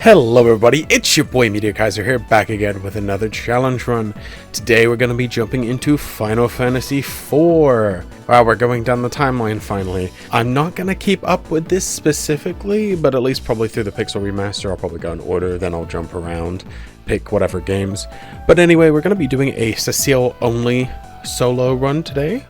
Hello everybody, it's your boy Meteor Kaiser here, back again with another challenge run. Today we're going to be jumping into Final Fantasy IV. Wow, we're going down the timeline finally. I'm not going to keep up with this specifically, but at least probably through the Pixel Remaster I'll probably go in order, then I'll jump around, pick whatever games. But anyway, we're going to be doing a Cecil only solo run today.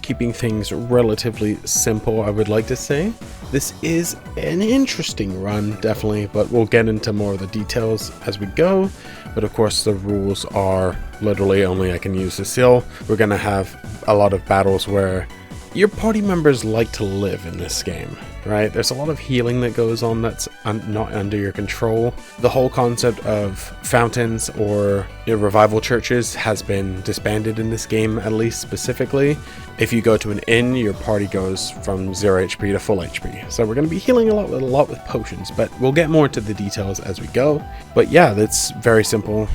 Keeping things relatively simple, I would like to say. This is an interesting run, definitely, but we'll get into more of the details as we go. But of course, the rules are literally only I can use Cecil. We're going to have a lot of battles where your party members like to live in this game, right? There's a lot of healing that goes on that's not under your control. The whole concept of fountains or revival churches has been disbanded in this game, at least specifically. If you go to an inn, your party goes from 0 HP to full HP. So we're going to be healing a lot with potions, but we'll get more into the details as we go. But yeah, that's very simple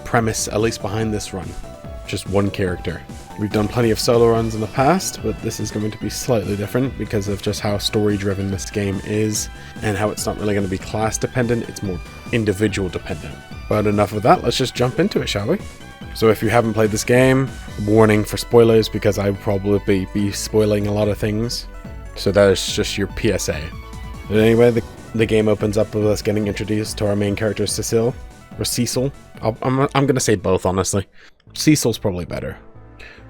premise, at least behind this run. Just one character. We've done plenty of solo runs in the past, but this is going to be slightly different because of just how story driven this game is and how it's not really going to be class dependent, it's more individual dependent. But enough of that, let's just jump into it, shall we? So if you haven't played this game, warning for spoilers because I will probably be spoiling a lot of things. So that is just your PSA. But anyway, the game opens up with us getting introduced to our main character Cecil, or Cecil. I'm going to say both, honestly. Cecil's probably better.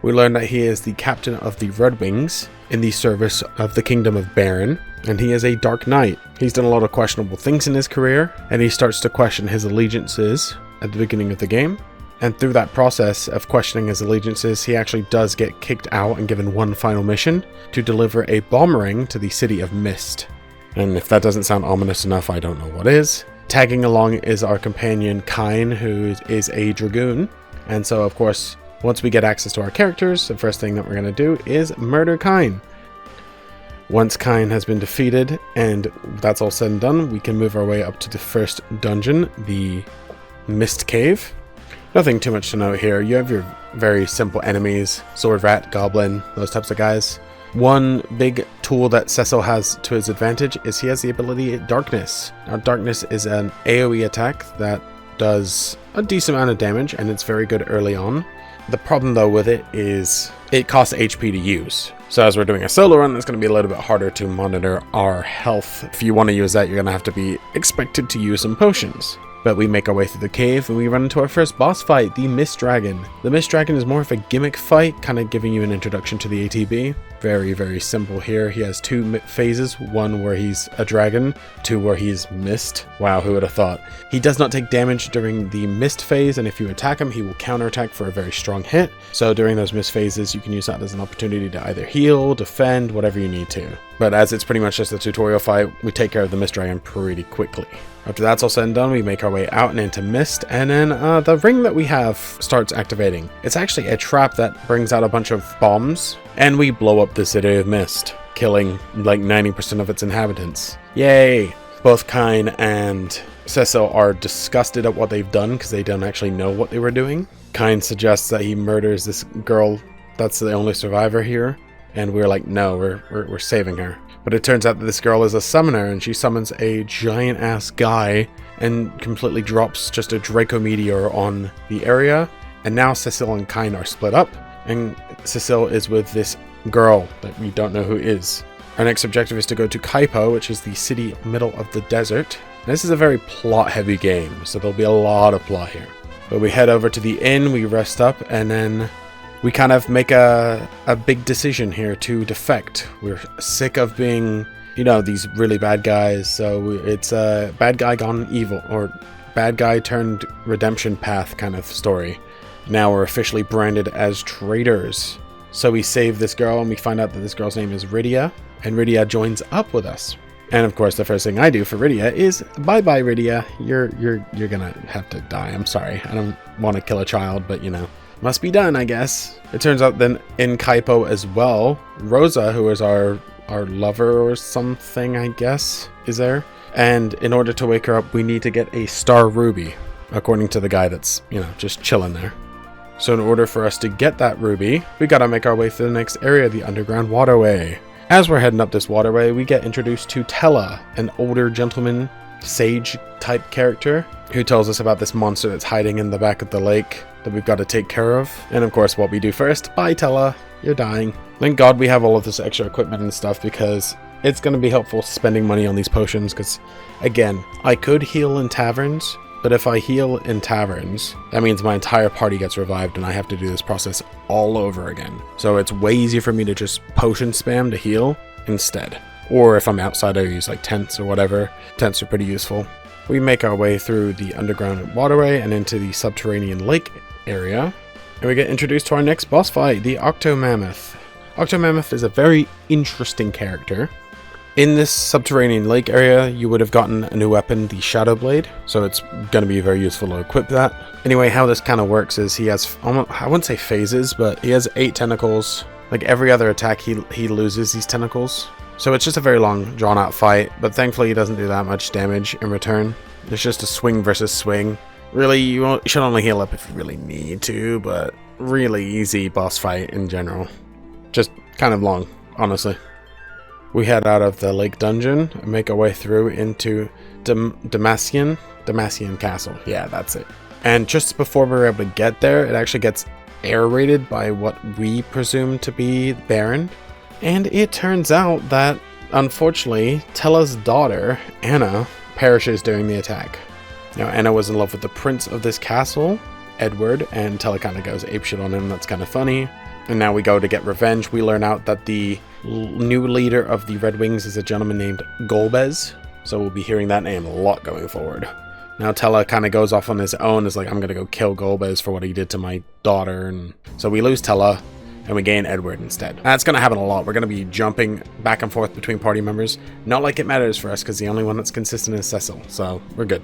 We learn that he is the captain of the Red Wings in the service of the Kingdom of Baron, and he is a Dark Knight. He's done a lot of questionable things in his career, and he starts to question his allegiances at the beginning of the game. And through that process of questioning his allegiances, he actually does get kicked out and given one final mission to deliver a bomb ring to the City of Mist. And if that doesn't sound ominous enough, I don't know what is. Tagging along is our companion Kyne, who is a Dragoon. And so, of course, once we get access to our characters, the first thing that we're going to do is murder Kyne. Once Kyne has been defeated and that's all said and done, we can move our way up to the first dungeon, the Mist Cave. Nothing too much to note here. You have your very simple enemies, Sword Rat, Goblin, those types of guys. One big tool that Cecil has to his advantage is he has the ability Darkness. Now, Darkness is an AoE attack that does a decent amount of damage, and it's very good early on. The problem though with it is it costs HP to use. So as we're doing a solo run, it's going to be a little bit harder to monitor our health. If you want to use that, you're going to have to be expected to use some potions. But we make our way through the cave and we run into our first boss fight, the Mist Dragon. The Mist Dragon is more of a gimmick fight, kind of giving you an introduction to the ATB. Very, very simple here. He has two phases, one where he's a dragon, two where he's mist. Wow, who would have thought? He does not take damage during the mist phase, and if you attack him, he will counterattack for a very strong hit. So during those mist phases, you can use that as an opportunity to either heal, defend, whatever you need to. But as it's pretty much just a tutorial fight, we take care of the Mist Dragon pretty quickly. After that's all said and done, we make our way out and into Mist, and then the ring that we have starts activating. It's actually a trap that brings out a bunch of bombs, and we blow up the City of Mist, killing like 90% of its inhabitants. Yay! Both Kyne and Cecil are disgusted at what they've done because they don't actually know what they were doing. Kyne suggests that he murders this girl that's the only survivor here, and we're like, no, we're saving her. But it turns out that this girl is a summoner, and she summons a giant-ass guy and completely drops just a Draco meteor on the area. And now Cecil and Kyne are split up, and Cecil is with this girl that we don't know who is. Our next objective is to go to Kaipo, which is the city middle of the desert. And this is a very plot-heavy game, so there'll be a lot of plot here. But we head over to the inn, we rest up, and then we kind of make a big decision here to defect. We're sick of being, these really bad guys, so it's a bad guy gone evil, or bad guy turned redemption path kind of story. Now we're officially branded as traitors. So we save this girl, and we find out that this girl's name is Rydia, and Rydia joins up with us. And of course, the first thing I do for Rydia is, bye-bye, Rydia. You're gonna have to die. I'm sorry. I don't want to kill a child, but must be done, I guess. It turns out then in Kaipo as well, Rosa, who is our lover or something, I guess, is there. And in order to wake her up, we need to get a star ruby, according to the guy that's, just chilling there. So in order for us to get that ruby, we gotta make our way through the next area, the underground waterway. As we're heading up this waterway, we get introduced to Tella, an older gentleman sage type character who tells us about this monster that's hiding in the back of the lake that we've got to take care of. And of course, what we do first, bye Tella, you're dying. Thank God we have all of this extra equipment and stuff, because it's going to be helpful spending money on these potions, because again, I could heal in taverns, but if I heal in taverns, that means my entire party gets revived and I have to do this process all over again. So it's way easier for me to just potion spam to heal instead. Or if I'm outside, I use like tents or whatever. Tents are pretty useful. We make our way through the underground waterway and into the subterranean lake area. And we get introduced to our next boss fight, the Octomammoth. Octomammoth is a very interesting character. In this subterranean lake area, you would have gotten a new weapon, the Shadow Blade, so it's going to be very useful to equip that. Anyway, how this kind of works is he has, I wouldn't say phases, but he has 8 tentacles. Like every other attack, he loses these tentacles. So it's just a very long, drawn-out fight, but thankfully he doesn't do that much damage in return. It's just a swing versus swing. Really, you should only heal up if you really need to, but really easy boss fight in general. Just kind of long, honestly. We head out of the lake dungeon and make our way through into Demacian Castle. Yeah, that's it. And just before we're able to get there, it actually gets aerated by what we presume to be Baron. And it turns out that, unfortunately, Tella's daughter, Anna, perishes during the attack. Now, Anna was in love with the prince of this castle, Edward, and Tella kind of goes apeshit on him. That's kind of funny. And now we go to get revenge. We learn out that the new leader of the Red Wings is a gentleman named Golbez. So we'll be hearing that name a lot going forward. Now Tella kind of goes off on his own. Is like, I'm going to go kill Golbez for what he did to my daughter. And so we lose Tella and we gain Edward instead. That's going to happen a lot. We're going to be jumping back and forth between party members. Not like it matters for us, because the only one that's consistent is Cecil. So we're good.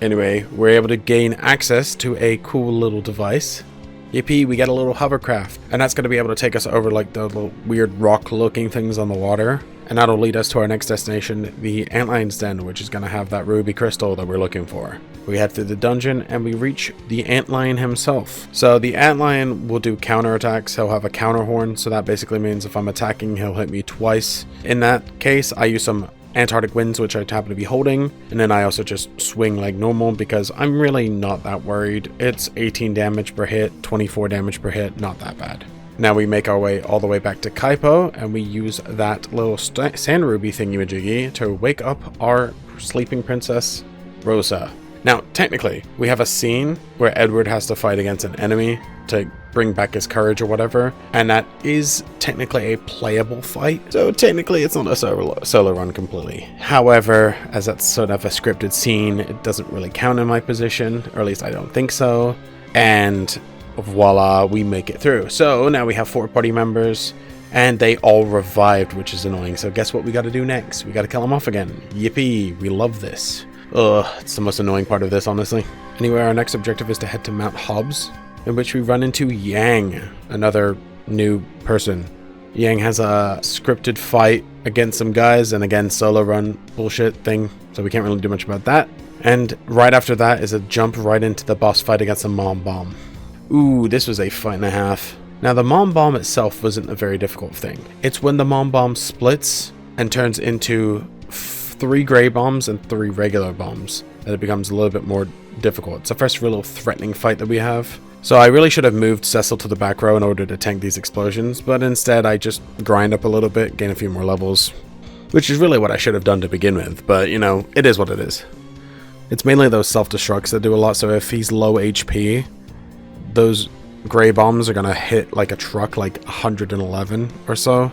Anyway, we're able to gain access to a cool little device. Yippee, we get a little hovercraft, and that's going to be able to take us over like the little weird rock looking things on the water, and that'll lead us to our next destination, the Antlion's Den, which is going to have that ruby crystal that we're looking for. We head through the dungeon and we reach the Antlion himself. So the Antlion will do counterattacks. He'll have a counter horn, so that basically means if I'm attacking, he'll hit me twice. In that case, I use some Antarctic Winds, which I happen to be holding, and then I also just swing like normal because I'm really not that worried. It's 18 damage per hit, 24 damage per hit, not that bad. Now we make our way all the way back to Kaipo, and we use that little sand ruby thingy-majiggy to wake up our sleeping princess, Rosa. Now, technically, we have a scene where Edward has to fight against an enemy to bring back his courage or whatever, and that is technically a playable fight. So technically, it's not a solo run completely. However, as that's sort of a scripted scene, it doesn't really count in my position, or at least I don't think so. And voila, we make it through. So now we have 4 party members, and they all revived, which is annoying. So guess what we got to do next? We got to kill them off again. Yippee, we love this. Ugh, it's the most annoying part of this, honestly. Anyway, our next objective is to head to Mount Hobbs, in which we run into Yang, another new person. Yang has a scripted fight against some guys, and again, solo run bullshit thing, so we can't really do much about that. And right after that is a jump right into the boss fight against the Mom Bomb. Ooh, this was a fight and a half. Now, the Mom Bomb itself wasn't a very difficult thing. It's when the Mom Bomb splits and turns into 3 gray bombs and 3 regular bombs that it becomes a little bit more difficult. It's the first real threatening fight that we have. So I really should have moved Cecil to the back row in order to tank these explosions, but instead I just grind up a little bit, gain a few more levels, which is really what I should have done to begin with, but you know, it is what it is. It's mainly those self-destructs that do a lot, so if he's low HP, those gray bombs are going to hit like a truck like 111 or so,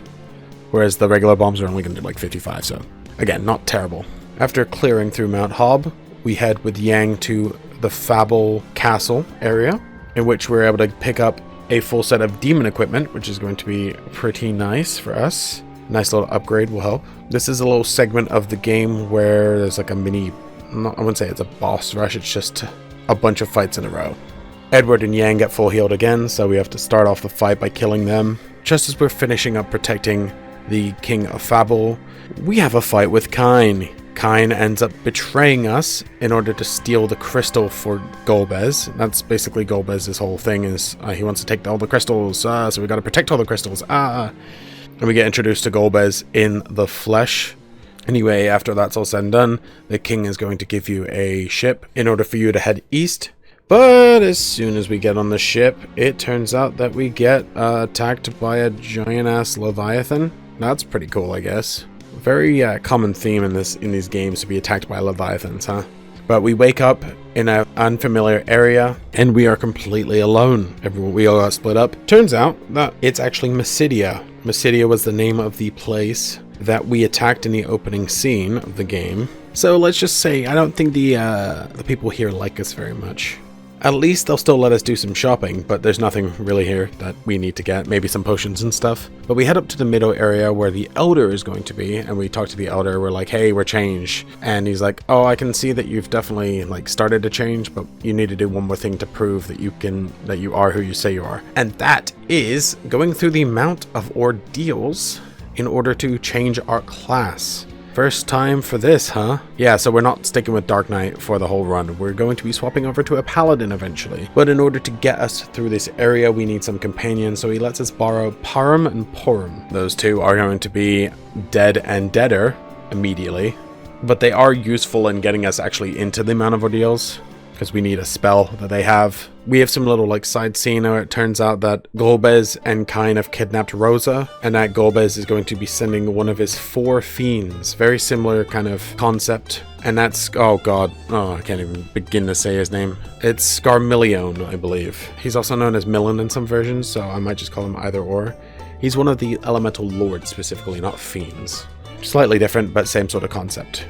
whereas the regular bombs are only going to do like 55, so again, not terrible. After clearing through Mount Hob, we head with Yang to the Fable Castle area, in which we're able to pick up a full set of demon equipment, which is going to be pretty nice for us. Nice little upgrade will help. This is a little segment of the game where there's like a mini, I wouldn't say it's a boss rush, it's just a bunch of fights in a row. Edward and Yang get full healed again, so we have to start off the fight by killing them. Just as we're finishing up protecting the King of Fable, we have a fight with Kine. Kine ends up betraying us in order to steal the crystal for Golbez. That's basically Golbez's whole thing, is he wants to take all the crystals, so we got to protect all the crystals. And we get introduced to Golbez in the flesh, Anyway, after that's all said and done, the king is going to give you a ship in order for you to head east. But as soon as we get on the ship, it turns out that we get attacked by a giant-ass Leviathan. That's pretty cool, I guess. Very common theme in these games to be attacked by Leviathans, huh? But we wake up in an unfamiliar area, and we are completely alone. We all got split up. Turns out that it's actually Mysidia. Mysidia was the name of the place that we attacked in the opening scene of the game. So let's just say I don't think the people here like us very much. At least they'll still let us do some shopping, but there's nothing really here that we need to get. Maybe some potions and stuff. But we head up to the middle area where the Elder is going to be, and we talk to the Elder. We're like, hey, we're changed. And he's like, oh, I can see that you've definitely started to change, but you need to do one more thing to prove that you are who you say you are. And that is going through the amount of ordeals in order to change our class. First time for this, huh? Yeah, so we're not sticking with Dark Knight for the whole run. We're going to be swapping over to a Paladin eventually. But in order to get us through this area, we need some companions, so he lets us borrow Parum and Porum. Those two are going to be dead and deader immediately, but they are useful in getting us actually into the amount of ordeals, because we need a spell that they have. We have some little side scene where it turns out that Golbez and Kain have kidnapped Rosa, and that Golbez is going to be sending one of his 4 fiends. Very similar kind of concept. And that's, oh god, I can't even begin to say his name. It's Scarillion, I believe. He's also known as Millen in some versions, so I might just call him either or. He's one of the elemental lords specifically, not fiends. Slightly different, but same sort of concept.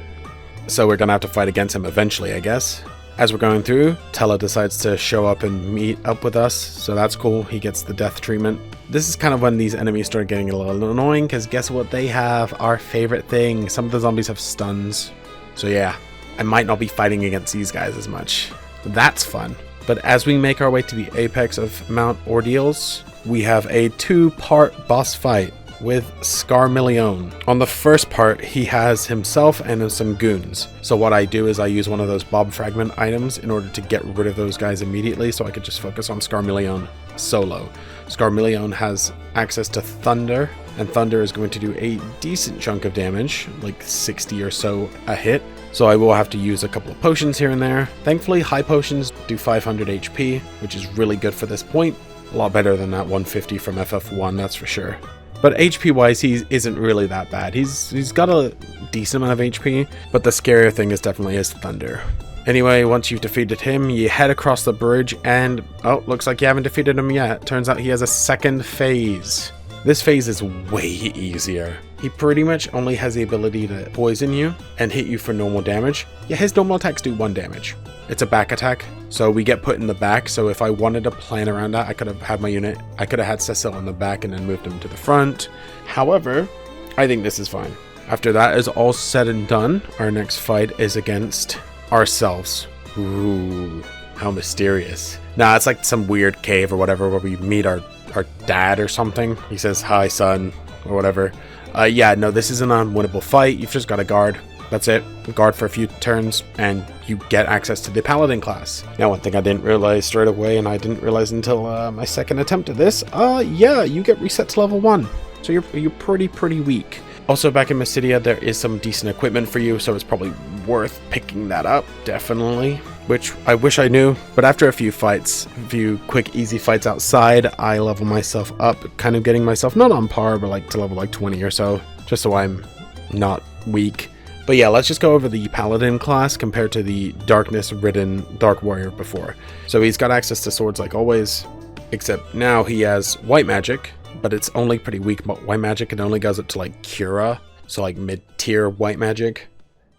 So we're gonna have to fight against him eventually, I guess. As we're going through, Tella decides to show up and meet up with us, so that's cool. He gets the death treatment. This is kind of when these enemies start getting a little annoying, because guess what they have? Our favorite thing. Some of the zombies have stuns. So yeah, I might not be fighting against these guys as much. That's fun. But as we make our way to the apex of Mount Ordeals, we have a 2-part boss fight with Scarillion. On the first part, he has himself and some goons. So what I do is I use one of those Bob Fragment items in order to get rid of those guys immediately, so I could just focus on Scarillion solo. Scarillion has access to Thunder, and Thunder is going to do a decent chunk of damage, like 60 or so a hit. So I will have to use a couple of potions here and there. Thankfully, high potions do 500 HP, which is really good for this point. A lot better than that 150 from FF1, that's for sure. But HP wise, he isn't really that bad. He's got a decent amount of HP, but the scarier thing is definitely his Thunder. Anyway, once you've defeated him, you head across the bridge and, oh, looks like you haven't defeated him yet. Turns out he has a second phase. This phase is way easier. He pretty much only has the ability to poison you and hit you for normal damage. Yeah, his normal attacks do 1 damage. It's a back attack, so we get put in the back, so if I wanted to plan around that, I could have had my unit, I could have had Cecil in the back and then moved him to the front. However, I think this is fine. After that is all said and done, our next fight is against ourselves. Ooh, how mysterious. Nah, it's like some weird cave or whatever where we meet our dad or something. He says, hi son, or whatever. Yeah, no, this is an unwinnable fight. You've just got to guard. That's it. Guard for a few turns, and you get access to the Paladin class. Now, one thing I didn't realize straight away, and I didn't realize until my second attempt at this, yeah, you get reset to level 1. So you're pretty weak. Also, back in Mysidia, there is some decent equipment for you, so it's probably worth picking that up, definitely. Which I wish I knew, but after a few quick, easy fights outside, I level myself up, kind of getting myself not on par, but to level 20 or so, just so I'm not weak. But yeah, let's just go over the Paladin class compared to the darkness-ridden Dark Warrior before. So he's got access to swords like always, except now he has white magic, but it's only pretty weak white magic. It only goes up to Cura, so mid-tier white magic.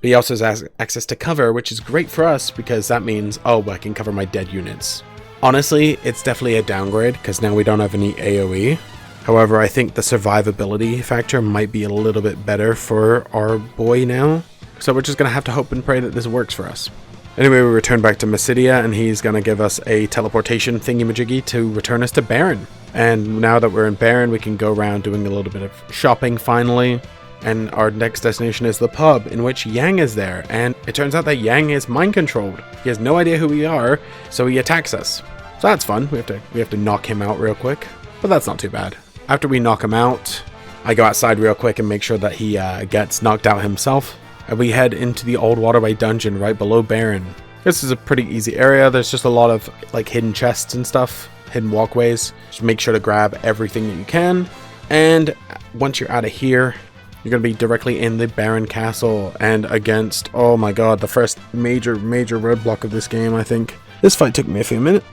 But he also has access to cover, which is great for us because that means, oh, I can cover my dead units. Honestly, it's definitely a downgrade because now we don't have any AoE. However, I think the survivability factor might be a little bit better for our boy now. So we're just going to have to hope and pray that this works for us. Anyway, we return back to Mysidia, and he's going to give us a teleportation thingy-majiggy to return us to Baron. And now that we're in Baron, we can go around doing a little bit of shopping finally. And our next destination is the pub, in which Yang is there. And it turns out that Yang is mind-controlled. He has no idea who we are, so he attacks us. So that's fun. We have to knock him out real quick. But that's not too bad. After we knock him out, I go outside real quick and make sure that he gets knocked out himself. And we head into the old waterway dungeon right below Baron. This is a pretty easy area. There's just a lot of like hidden chests and stuff, hidden walkways. Just make sure to grab everything that you can. And once you're out of here, you're going to be directly in the Baron Castle and against, oh my god, the first major roadblock of this game, I think. This fight took me a few minutes.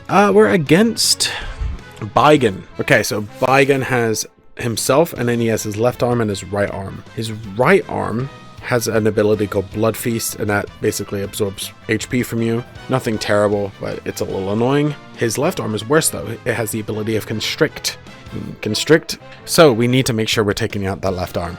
We're against Baigan. Okay, so Baigan has himself, and then he has his left arm and his right arm. His right arm has an ability called Blood Feast, and that basically absorbs HP from you. Nothing terrible, but it's a little annoying. His left arm is worse though. It has the ability of Constrict. So we need to make sure we're taking out that left arm.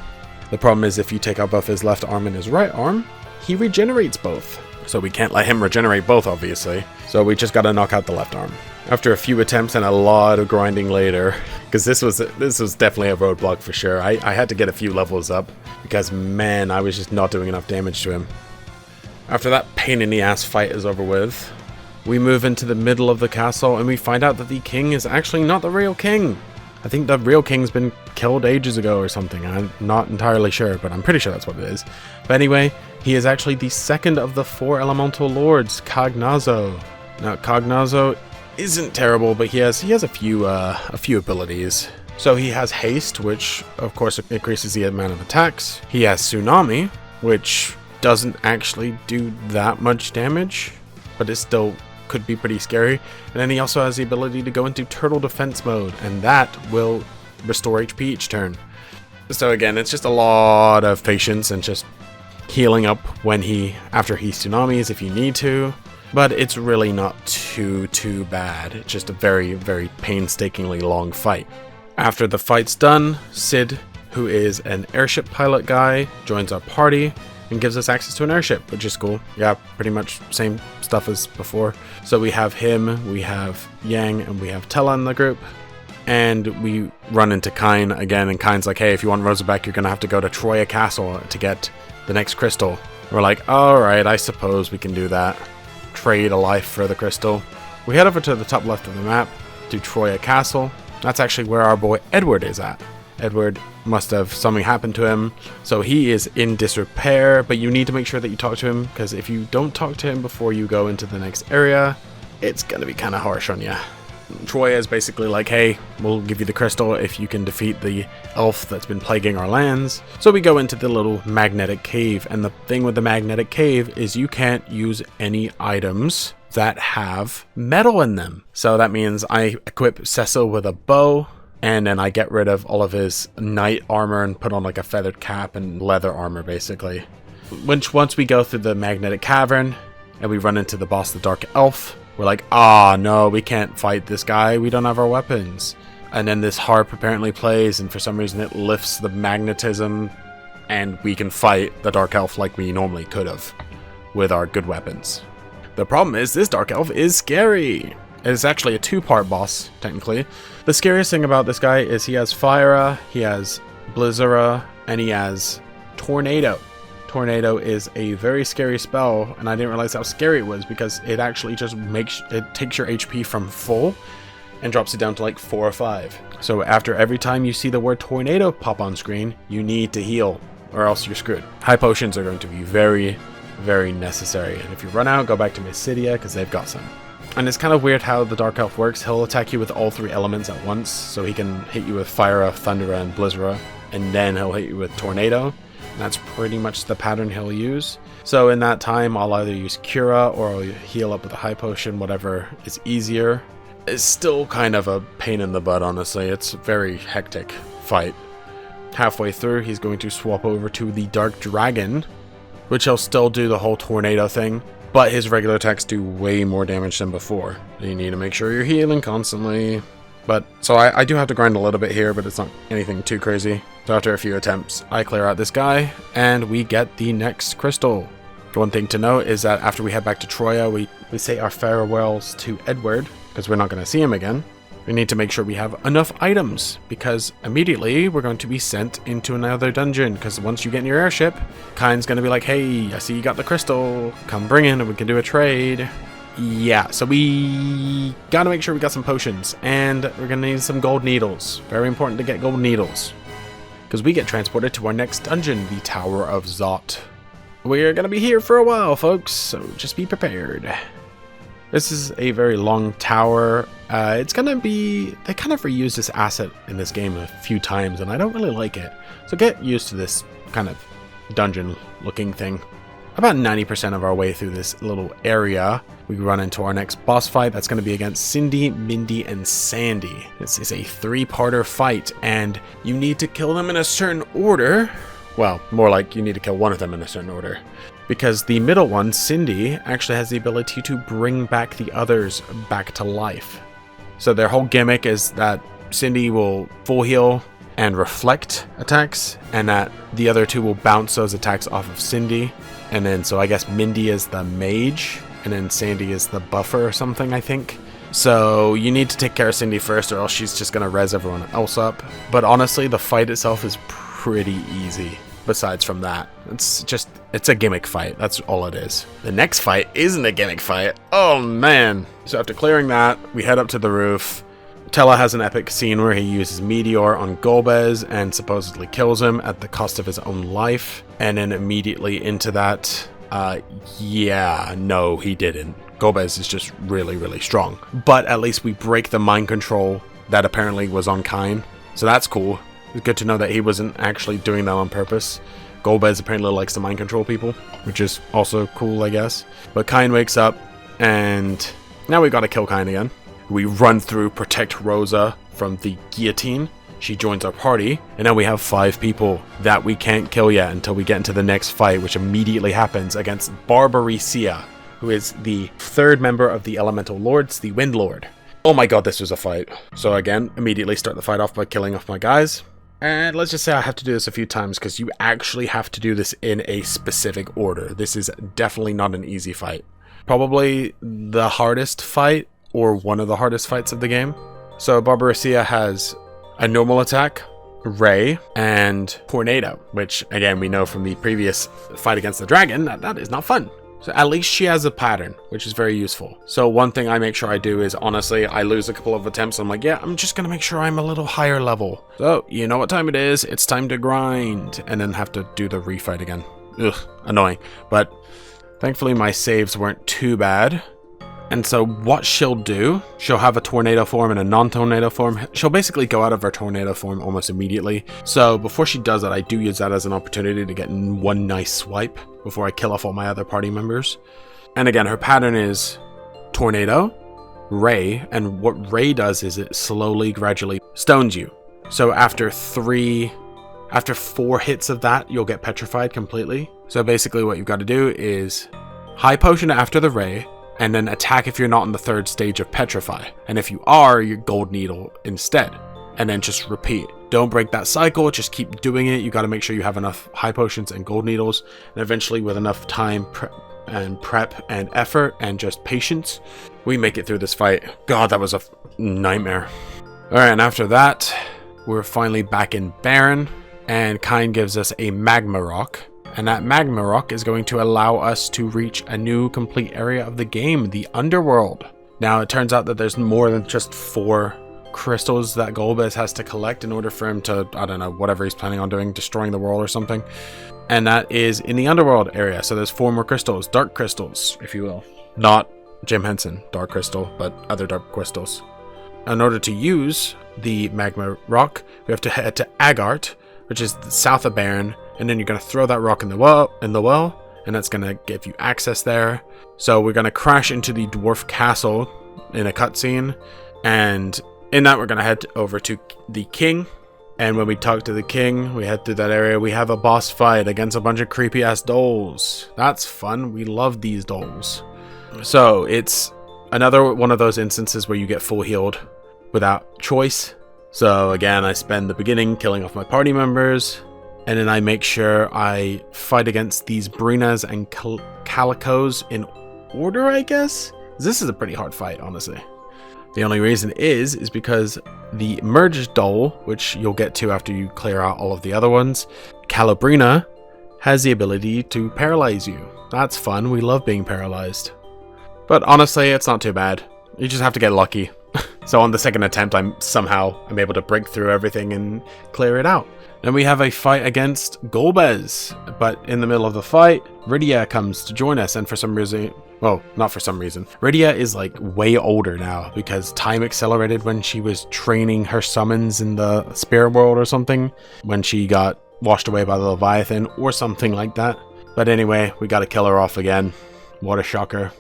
The problem is if you take out both his left arm and his right arm, he regenerates both. So we can't let him regenerate both, obviously. So we just gotta knock out the left arm. After a few attempts and a lot of grinding later, because this was definitely a roadblock for sure. I had to get a few levels up because, man, I was just not doing enough damage to him. After that pain in the ass fight is over with, we move into the middle of the castle and we find out that the king is actually not the real king. I think the real king's been killed ages ago or something. I'm not entirely sure, but I'm pretty sure that's what it is. But anyway, he is actually the second of the 4 elemental lords, Cognazo. Now, Cognazo isn't terrible, but he has a few abilities. So he has haste, which of course increases the amount of attacks. He has tsunami, which doesn't actually do that much damage, but it still could be pretty scary. And then he also has the ability to go into turtle defense mode, and that will restore HP each turn. So again, it's just a lot of patience and just healing up after he tsunamis if you need to. But it's really not too bad. It's just a very painstakingly long fight. After the fight's done, Sid, who is an airship pilot guy, joins our party and gives us access to an airship, which is cool. Yeah, pretty much same stuff as before. So we have him, we have Yang, and we have Tella in the group. And we run into Kine again, and Kine's like, hey, if you want Razorback, you're gonna have to go to Troya Castle to get the next crystal. We're like, alright, I suppose we can do that. Trade a life for the crystal. We head over to the top left of the map to Troya Castle. That's actually where our boy Edward is at. Edward must have something happened to him, so he is in disrepair, but you need to make sure that you talk to him, because if you don't talk to him before you go into the next area, it's gonna be kind of harsh on you. Troya is basically like, hey, we'll give you the crystal if you can defeat the elf that's been plaguing our lands. So we go into the little magnetic cave, and the thing with the magnetic cave is you can't use any items that have metal in them. So that means I equip Cecil with a bow, and then I get rid of all of his knight armor and put on like a feathered cap and leather armor, basically. Once we go through the magnetic cavern and we run into the boss, the Dark Elf, we're like, ah, no, we can't fight this guy. We don't have our weapons. And then this harp apparently plays, and for some reason it lifts the magnetism, and we can fight the Dark Elf like we normally could have with our good weapons. The problem is this Dark Elf is scary. It's actually a 2-part boss, technically. The scariest thing about this guy is he has Fire, he has Blizzara, and he has Tornado. Tornado is a very scary spell, and I didn't realize how scary it was because it actually just takes your HP from full and drops it down to like 4 or 5. So after every time you see the word tornado pop on screen, you need to heal or else you're screwed. High potions are going to be very necessary, and if you run out, go back to Mysidia because they've got some. And it's kind of weird how the Dark Elf works. He'll attack you with all 3 elements at once, so he can hit you with Fire, Thunder, and Blizzara, and then he'll hit you with Tornado. That's pretty much the pattern he'll use. So in that time, I'll either use Cura or I'll heal up with a high potion, whatever is easier. It's still kind of a pain in the butt, honestly. It's a very hectic fight. Halfway through, he's going to swap over to the Dark Dragon, which he'll still do the whole tornado thing, but his regular attacks do way more damage than before. You need to make sure you're healing constantly. But so I do have to grind a little bit here, but it's not anything too crazy. So after a few attempts, I clear out this guy, and we get the next crystal. One thing to note is that after we head back to Troya, we say our farewells to Edward, because we're not going to see him again. We need to make sure we have enough items, because immediately we're going to be sent into another dungeon, because once you get in your airship, Kine's going to be like, hey, I see you got the crystal, come bring it and we can do a trade. Yeah, so we gotta make sure we got some potions, and we're gonna need some gold needles. Very important to get gold needles. because we get transported to our next dungeon, the Tower of Zot. We're going to be here for a while, folks, so just be prepared. This is a very long tower. It's going to be... They kind of reused this asset in this game a few times, and I don't really like it. So get used to this kind of dungeon-looking thing. About 90% of our way through this little area, we run into our next boss fight. That's going to be against Cindy, Mindy, and Sandy. This is a 3-parter fight, and you need to kill them in a certain order. Well, more like you need to kill one of them in a certain order. Because the middle one, Cindy, actually has the ability to bring back the others back to life. So their whole gimmick is that Cindy will full heal and reflect attacks, and that the other two will bounce those attacks off of Cindy. And then, so I guess Mindy is the mage, and then Sandy is the buffer or something, I think. So you need to take care of Cindy first, or else she's just going to res everyone else up. But honestly, the fight itself is pretty easy. Besides from that, it's a gimmick fight. That's all it is. The next fight isn't a gimmick fight. Oh man. So after clearing that, we head up to the roof. Tella has an epic scene where he uses Meteor on Golbez and supposedly kills him at the cost of his own life. And then immediately into that, yeah, no, he didn't. Golbez is just really, really strong. But at least we break the mind control that apparently was on Kine. So that's cool. It's good to know that he wasn't actually doing that on purpose. Golbez apparently likes to mind control people, which is also cool, I guess. But Kine wakes up, and now we gotta kill Kine again. We run through, protect Rosa from the guillotine. She joins our party, and now we have 5 people that we can't kill yet until we get into the next fight, which immediately happens against Barbaria, who is the 3rd member of the Elemental Lords, the Wind Lord. Oh my god, this was a fight. So again, immediately start the fight off by killing off my guys. And let's just say I have to do this a few times because you actually have to do this in a specific order. This is definitely not an easy fight. Probably the hardest fight, or one of the hardest fights of the game. So Barbaria has a normal attack, Ray, and Tornado, which again we know from the previous fight against the dragon that is not fun. So at least she has a pattern, which is very useful. So one thing I make sure I do is, honestly, I lose a couple of attempts. I'm like, yeah, I'm just going to make sure I'm a little higher level. So you know what time it is. It's time to grind. And then have to do the refight again. Ugh, annoying. But thankfully my saves weren't too bad. And so what she'll do, she'll have a tornado form and a non-tornado form. She'll basically go out of her tornado form almost immediately. So before she does that, I do use that as an opportunity to get in one nice swipe before I kill off all my other party members. And again, her pattern is tornado, Ray, and what Ray does is it slowly, gradually stones you. So after 4 hits of that, you'll get petrified completely. So basically what you've got to do is high potion after the Ray, and then attack if you're not in the 3rd stage of Petrify. And if you are, you Gold Needle instead. And then just repeat. Don't break that cycle, just keep doing it. You got to make sure you have enough high potions and Gold Needles. And eventually with enough time prep and effort and just patience, we make it through this fight. God, that was a nightmare. Alright, and after that, we're finally back in Baron. And Kine gives us a Magma Rock. And that Magma Rock is going to allow us to reach a new complete area of the game, the Underworld. Now, it turns out that there's more than just 4 crystals that Golbez has to collect in order for him to, I don't know, whatever he's planning on doing, destroying the world or something. And that is in the Underworld area. So there's 4 more crystals, dark crystals, if you will. Not Jim Henson, dark crystal, but other dark crystals. In order to use the Magma Rock, we have to head to Agart, which is south of Baron. And then you're going to throw that rock in the well, and that's going to give you access there. So we're going to crash into the dwarf castle in a cutscene, and in that we're going to head over to the king. And when we talk to the king, we head through that area. We have a boss fight against a bunch of creepy ass dolls. That's fun. We love these dolls. So it's another one of those instances where you get full healed without choice. So again, I spend the beginning killing off my party members. And then I make sure I fight against these Brinas and Calicos in order, I guess? This is a pretty hard fight, honestly. The only reason is because the merged doll, which you'll get to after you clear out all of the other ones, Calabrina, has the ability to paralyze you. That's fun. We love being paralyzed. But honestly, it's not too bad. You just have to get lucky. So on the second attempt, I'm able to break through everything and clear it out. Then we have a fight against Golbez, but in the middle of the fight, Rydia comes to join us, and for some reason, well, not for some reason, Rydia is like way older now because time accelerated when she was training her summons in the spirit world or something, when she got washed away by the Leviathan or something like that. But anyway, we gotta kill her off again. What a shocker.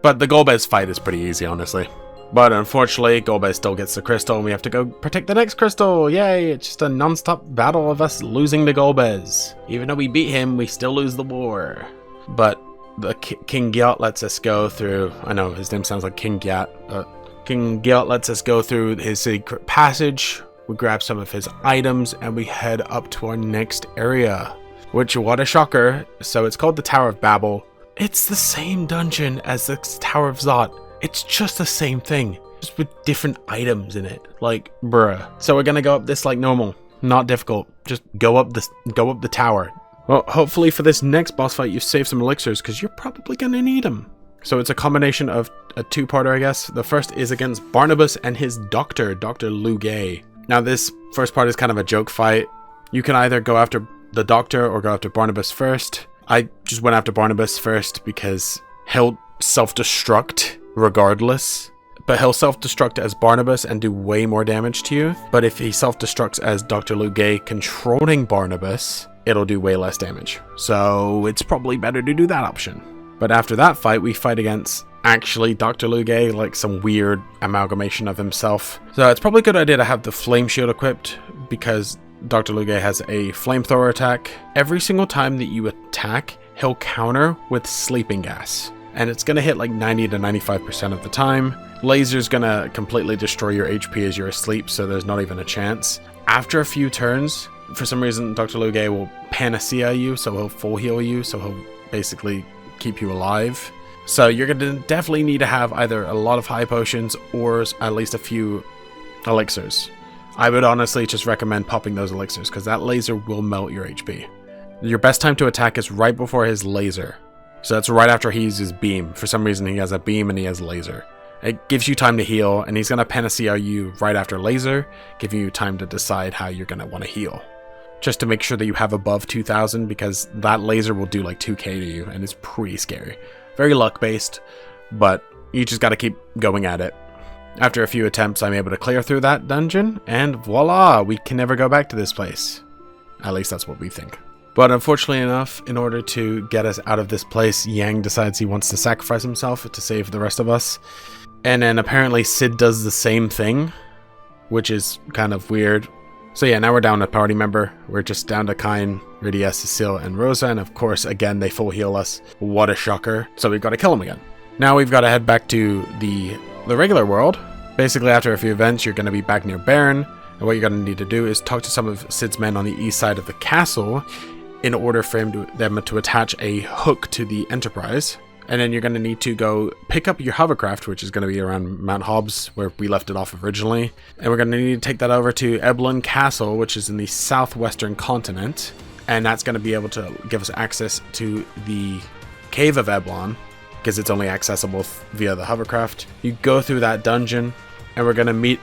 But the Golbez fight is pretty easy, honestly. But unfortunately, Golbez still gets the crystal, and we have to go protect the next crystal. Yay! It's just a non-stop battle of us losing to Golbez. Even though we beat him, we still lose the war. But the King Gyat lets us go through... I know, his name sounds like King Gyat, but King Gyat lets us go through his secret passage. We grab some of his items, and we head up to our next area. Which, what a shocker. So it's called the Tower of Babel. It's the same dungeon as the Tower of Zot. It's just the same thing, just with different items in it. Like, bruh. So we're gonna go up this like normal, not difficult. Just go up the tower. Well, hopefully for this next boss fight, you save some elixirs because you're probably gonna need them. So it's a combination of a two-parter, I guess. The first is against Barnabas and his doctor, Dr. Lugay. Now this first part is kind of a joke fight. You can either go after the doctor or go after Barnabas first. I just went after Barnabas first because he'll self-destruct regardless, but he'll self-destruct as Barnabas and do way more damage to you. But if he self-destructs as Dr. Lugay controlling Barnabas, it'll do way less damage. So it's probably better to do that option. But after that fight, we fight against actually Dr. Lugay, like some weird amalgamation of himself. So it's probably a good idea to have the flame shield equipped because Dr. Lugay has a flamethrower attack. Every single time that you attack, he'll counter with sleeping gas. And it's going to hit like 90 to 95% of the time. Laser's going to completely destroy your HP as you're asleep, so there's not even a chance. After a few turns, for some reason, Dr. Lugay will panacea you, so he'll full heal you, so he'll basically keep you alive. So you're going to definitely need to have either a lot of high potions or at least a few elixirs. I would honestly just recommend popping those elixirs, because that laser will melt your HP. Your best time to attack is right before his laser. So that's right after he uses beam. For some reason he has a beam and he has laser. It gives you time to heal, and he's going to panacea you right after laser, giving you time to decide how you're going to want to heal. Just to make sure that you have above 2,000, because that laser will do like 2k to you, and it's pretty scary. Very luck based, but you just got to keep going at it. After a few attempts, I'm able to clear through that dungeon, and voila, we can never go back to this place. At least that's what we think. But unfortunately enough, in order to get us out of this place, Yang decides he wants to sacrifice himself to save the rest of us. And then apparently Sid does the same thing, which is kind of weird. So yeah, now we're down a party member. We're just down to Kine, Rydia, Cecil, and Rosa. And of course, again, they full heal us. What a shocker. So we've got to kill them again. Now we've got to head back to the regular world. Basically, after a few events, you're going to be back near Baron. And what you're going to need to do is talk to some of Sid's men on the east side of the castle in order for them to attach a hook to the Enterprise. And then you're going to need to go pick up your hovercraft, which is going to be around Mount Hobbs, where we left it off originally. And we're going to need to take that over to Eblin Castle, which is in the southwestern continent. And that's going to be able to give us access to the Cave of Eblon, because it's only accessible via the hovercraft. You go through that dungeon, and we're going to meet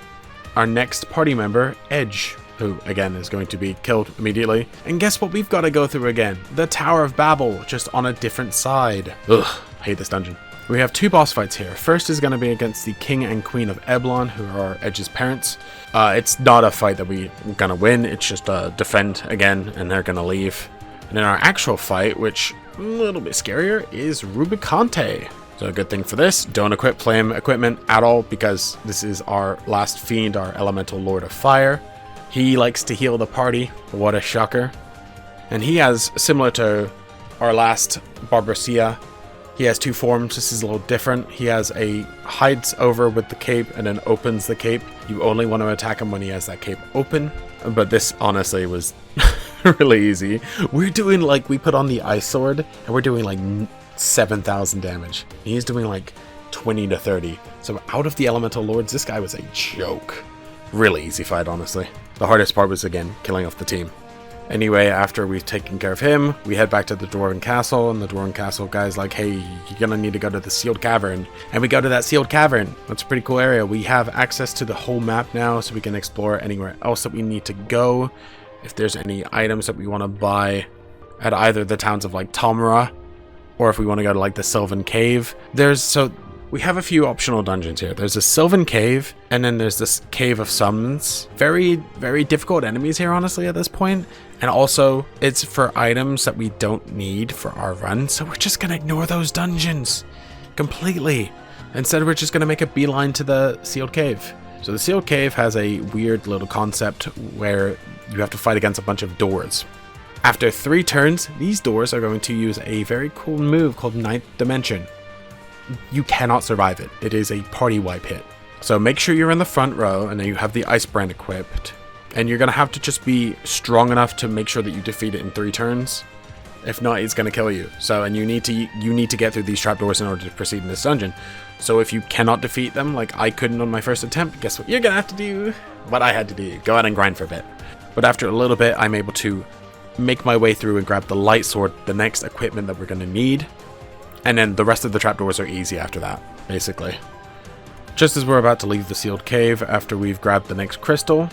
our next party member, Edge, who again is going to be killed immediately. And guess what we've got to go through again? The Tower of Babel, just on a different side. Ugh, I hate this dungeon. We have two boss fights here. First is going to be against the King and Queen of Eblon, who are Edge's parents. It's not a fight that we're going to win, it's just a defend again, and they're going to leave. And then our actual fight, which a little bit scarier, is Rubicante. So a good thing for this, don't equip flame equipment at all, because this is our last fiend, our elemental lord of fire. He likes to heal the party. What a shocker. And he has, similar to our last Barbaria, he has two forms. This is a little different. He has a hides over with the cape and then opens the cape. You only want to attack him when he has that cape open. But this honestly was really easy. We're doing like, we put on the ice sword and we're doing like 7,000 damage. He's doing like 20 to 30. So out of the elemental lords, this guy was a joke. Really easy fight, honestly. The hardest part was, again, killing off the team. Anyway, after we've taken care of him, we head back to the Dwarven Castle, and the Dwarven Castle guy's like, hey, you're gonna need to go to the Sealed Cavern. And we go to that Sealed Cavern. That's a pretty cool area. We have access to the whole map now, so we can explore anywhere else that we need to go. if there's any items that we want to buy at either the towns of like Tomra, or if we want to go to like the Sylvan Cave. We have a few optional dungeons here. There's a Sylvan Cave, and then there's this Cave of Summons. Very, very difficult enemies here, honestly, at this point. And also, it's for items that we don't need for our run, so we're just gonna ignore those dungeons completely. Instead, we're just gonna make a beeline to the Sealed Cave. So the Sealed Cave has a weird little concept where you have to fight against a bunch of doors. After 3 turns, these doors are going to use a very cool move called Ninth Dimension. You cannot survive it. It is a party wipe hit. So make sure you're in the front row and then you have the Ice Brand equipped. And you're going to have to just be strong enough to make sure that you defeat it in 3 turns. If not, it's going to kill you. So, and you need to get through these trapdoors in order to proceed in this dungeon. So if you cannot defeat them, like I couldn't on my first attempt, guess what you're going to have to do? What I had to do. Go out and grind for a bit. But after a little bit, I'm able to make my way through and grab the light sword, the next equipment that we're going to need. And then the rest of the trapdoors are easy after that, basically. Just as we're about to leave the Sealed Cave, after we've grabbed the next crystal,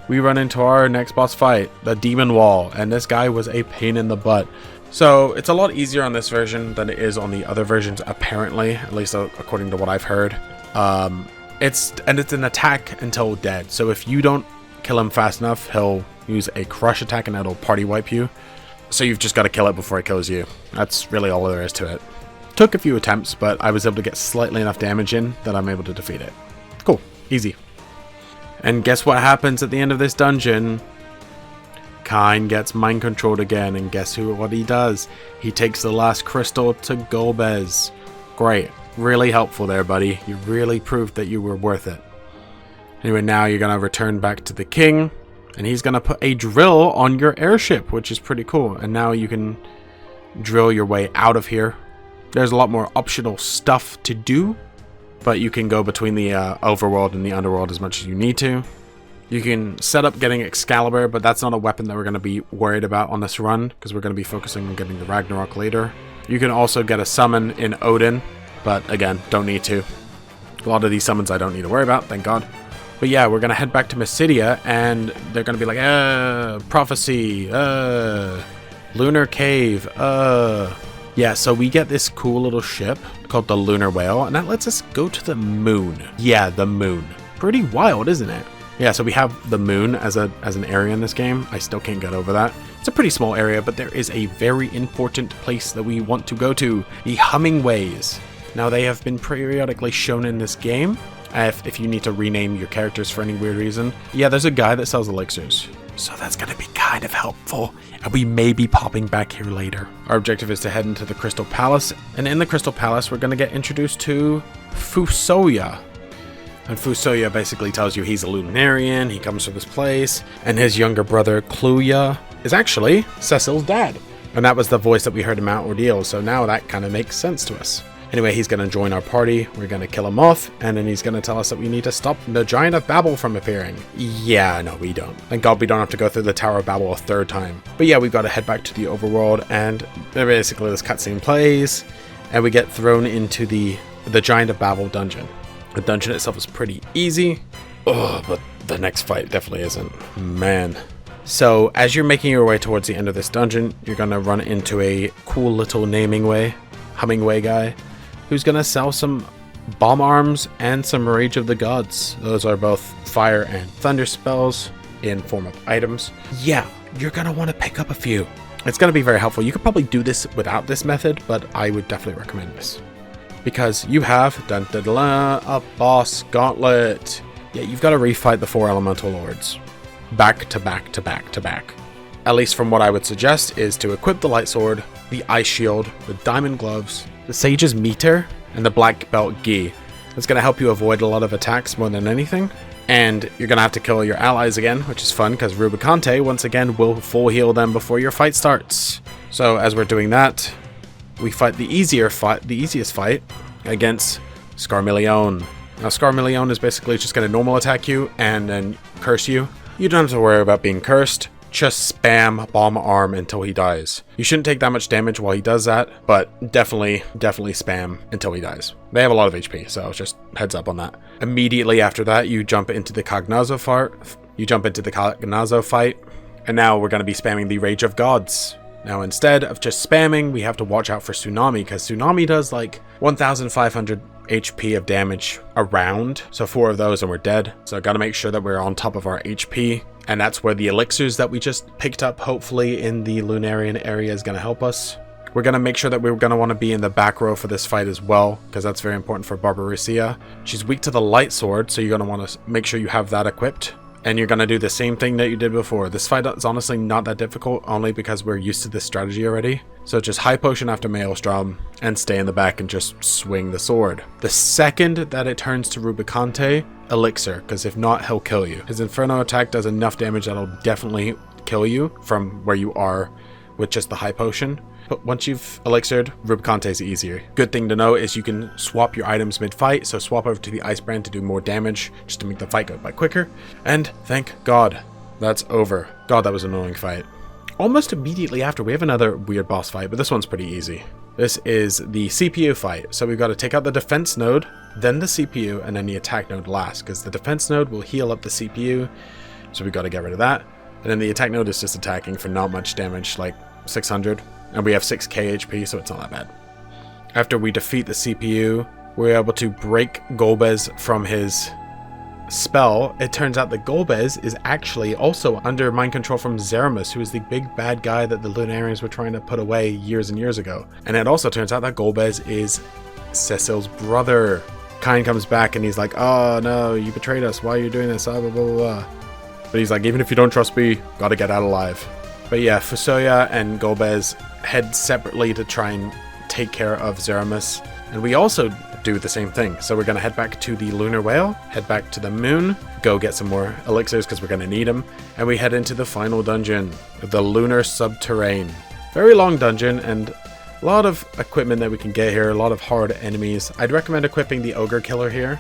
we run into our next boss fight, the Demon Wall, and this guy was a pain in the butt. So it's a lot easier on this version than it is on the other versions, apparently, at least according to what I've heard. It's an attack until dead, so if you don't kill him fast enough, he'll use a crush attack and it'll party wipe you. So you've just got to kill it before it kills you. That's really all there is to it. Took a few attempts, but I was able to get slightly enough damage in that I'm able to defeat it. Cool. Easy. And guess what happens at the end of this dungeon? Kine gets mind controlled again, and guess what he does? He takes the last crystal to Golbez. Great. Really helpful there, buddy. You really proved that you were worth it. Anyway, now you're going to return back to the king, and he's going to put a drill on your airship, which is pretty cool. And now you can drill your way out of here. There's a lot more optional stuff to do, but you can go between the overworld and the underworld as much as you need to. You can set up getting Excalibur, but that's not a weapon that we're going to be worried about on this run, because we're going to be focusing on getting the Ragnarok later. You can also get a summon in Odin, but again, don't need to. A lot of these summons I don't need to worry about, thank God. But yeah, we're going to head back to Mysidia, and they're going to be like, Prophecy, Lunar Cave, Yeah, so we get this cool little ship called the Lunar Whale, and that lets us go to the moon. Yeah, the moon. Pretty wild, isn't it? Yeah, so we have the moon as an area in this game. I still can't get over that. It's a pretty small area, but there is a very important place that we want to go to. The Hummingways. Now, they have been periodically shown in this game. If you need to rename your characters for any weird reason. Yeah, there's a guy that sells elixirs. So that's going to be kind of helpful. And we may be popping back here later. Our objective is to head into the Crystal Palace. And in the Crystal Palace, we're going to get introduced to Fusoya. And Fusoya basically tells you he's a Lunarian, he comes from this place, and his younger brother, Kluya, is actually Cecil's dad. And that was the voice that we heard in Mount Ordeal, so now that kind of makes sense to us. Anyway, he's going to join our party, we're going to kill him off, and then he's going to tell us that we need to stop the Giant of Babel from appearing. Yeah, no, we don't. Thank God we don't have to go through the Tower of Babel a 3rd time. But yeah, we've got to head back to the overworld, and basically this cutscene plays, and we get thrown into the Giant of Babel dungeon. The dungeon itself is pretty easy. Oh, but the next fight definitely isn't. Man. So, as you're making your way towards the end of this dungeon, you're going to run into a cool little Hummingway guy, who's going to sell some bomb arms and some Rage of the Gods. Those are both fire and thunder spells in form of items. Yeah, you're going to want to pick up a few. It's going to be very helpful. You could probably do this without this method, but I would definitely recommend this. Because you have, a boss gauntlet. Yeah, you've got to refight the 4 elemental lords. Back to back to back to back. At least from what I would suggest is to equip the light sword, the ice shield, the diamond gloves, the sage's meter, and the black belt gi. That's going to help you avoid a lot of attacks more than anything. And you're going to have to kill your allies again, which is fun because Rubicante once again will full heal them before your fight starts. So as we're doing that, we fight the easiest fight against Scarillion. Now Scarillion is basically just going to normal attack you and then curse you. You don't have to worry about being cursed. Just spam bomb arm until he dies. You shouldn't take that much damage while he does that, but definitely spam until he dies. They have a lot of HP, so just heads up on that. Immediately after that, you jump into the Cognazo fight. And now we're going to be spamming the Rage of Gods. Now instead of just spamming, we have to watch out for Tsunami, because Tsunami does like 1,500 HP of damage around. So 4 of those and we're dead. So got to make sure that we're on top of our HP. And that's where the elixirs that we just picked up, hopefully in the Lunarian area, is going to help us. We're going to make sure that we're going to want to be in the back row for this fight as well, because that's very important for Barbaria. She's weak to the light sword, so you're going to want to make sure you have that equipped. And you're going to do the same thing that you did before. This fight is honestly not that difficult, only because we're used to this strategy already. So just high potion after Maelstrom, and stay in the back and just swing the sword. The second that it turns to Rubicante, elixir, because if not, he'll kill you. His Inferno attack does enough damage that'll definitely kill you from where you are with just the high potion. But once you've elixired, Rubicante is easier. Good thing to know is you can swap your items mid-fight, so swap over to the Ice Brand to do more damage, just to make the fight go by quicker. And thank God, that's over. God, that was an annoying fight. Almost immediately after, we have another weird boss fight, but this one's pretty easy. This is the CPU fight. So we've got to take out the defense node, then the CPU, and then the attack node last, because the defense node will heal up the CPU, so we've got to get rid of that. And then the attack node is just attacking for not much damage, like 600. And we have 6k HP, so it's not that bad. After we defeat the CPU, we're able to break Golbez from his spell. It turns out that Golbez is actually also under mind control from Zeramus, who is the big bad guy that the Lunarians were trying to put away years and years ago. And it also turns out that Golbez is Cecil's brother. Kyne comes back and he's like, "Oh no, you betrayed us. Why are you doing this? Blah, blah, blah, blah." But he's like, "Even if you don't trust me, gotta get out alive." But yeah, Fusoya and Golbez head separately to try and take care of Zeramus. And we also do the same thing. So we're going to head back to the Lunar Whale, head back to the moon, go get some more elixirs because we're going to need them. And we head into the final dungeon, the Lunar Subterrane. Very long dungeon and a lot of equipment that we can get here, a lot of hard enemies. I'd recommend equipping the Ogre Killer here,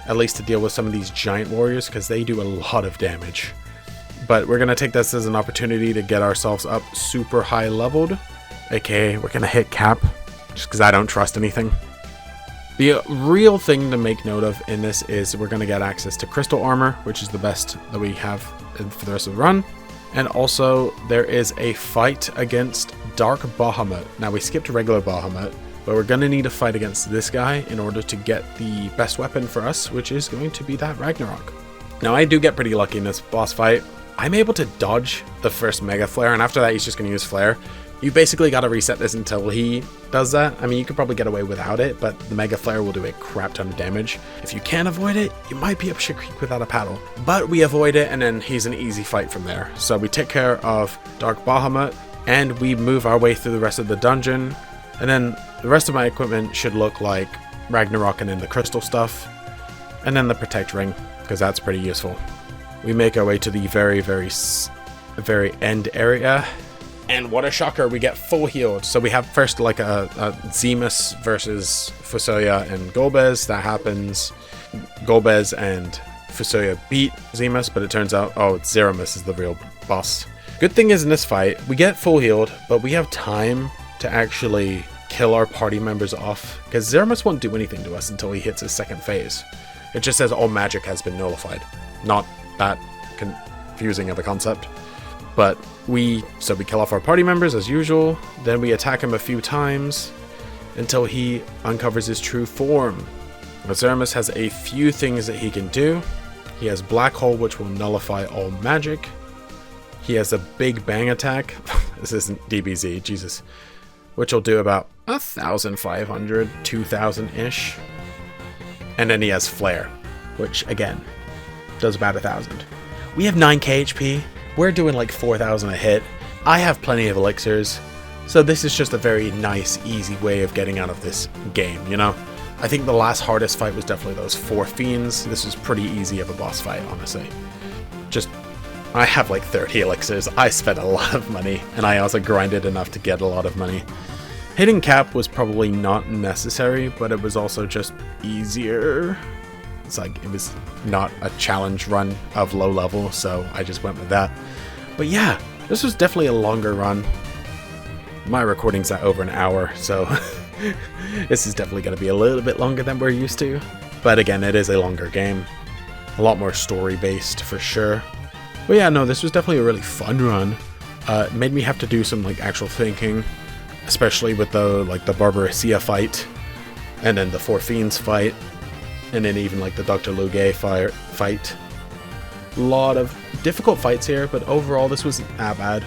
at least to deal with some of these giant warriors, because they do a lot of damage. But we're going to take this as an opportunity to get ourselves up super high leveled. AKA, we're going to hit cap, just because I don't trust anything. The real thing to make note of in this is we're going to get access to Crystal Armor, which is the best that we have for the rest of the run. And also, there is a fight against Dark Bahamut. Now, we skipped regular Bahamut, but we're going to need a fight against this guy in order to get the best weapon for us, which is going to be that Ragnarok. Now, I do get pretty lucky in this boss fight. I'm able to dodge the first Mega Flare, and after that he's just going to use Flare. You basically got to reset this until he does that. I mean, you could probably get away without it, but the Mega Flare will do a crap ton of damage. If you can avoid it, you might be up shit creek without a paddle. But we avoid it, and then he's an easy fight from there. So we take care of Dark Bahamut, and we move our way through the rest of the dungeon. And then the rest of my equipment should look like Ragnarok and then the crystal stuff. And then the Protect Ring, because that's pretty useful. We make our way to the very end area, and what a shocker, we get full healed. So we have first like a Zemus versus Fusoya and Golbez. That happens. Golbez and Fusoya beat Zemus, but it turns out, oh, it's Zeramus is the real boss. Good thing is in this fight, we get full healed, but we have time to actually kill our party members off, because Zeramus won't do anything to us until he hits his second phase. It just says all magic has been nullified. Not that confusing of a concept. But we kill off our party members as usual, then we attack him a few times until he uncovers his true form. Now, Zeramus has a few things that he can do. He has Black Hole, which will nullify all magic. He has a Big Bang attack. This isn't DBZ, Jesus. Which will do about 1,500, 2,000-ish. And then he has Flare, which, again, does about 1,000. We have 9k HP. We're doing like 4,000 a hit. I have plenty of elixirs. So this is just a very nice, easy way of getting out of this game, you know? I think the last hardest fight was definitely those 4 fiends. This is pretty easy of a boss fight, honestly. I have like 30 elixirs. I spent a lot of money, and I also grinded enough to get a lot of money. Hitting cap was probably not necessary, but it was also just easier. It's like, it was not a challenge run of low level, so I just went with that. But yeah, this was definitely a longer run. My recording's at over an hour, so this is definitely going to be a little bit longer than we're used to. But again, it is a longer game. A lot more story-based, for sure. But yeah, no, this was definitely a really fun run. It made me have to do some like actual thinking, especially with the Barbaria fight, and then the Four Fiends fight, and then even like the Dr. Luge fight. A lot of difficult fights here, but overall this wasn't that bad.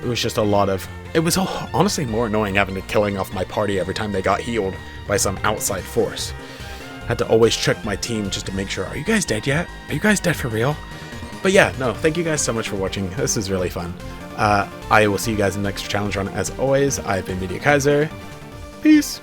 It was just a lot of... It was honestly more annoying having to killing off my party every time they got healed by some outside force. Had to always check my team just to make sure, are you guys dead yet? Are you guys dead for real? But yeah, no, thank you guys so much for watching. This is really fun. I will see you guys in the next challenge run. As always, I've been Media Kaiser. Peace!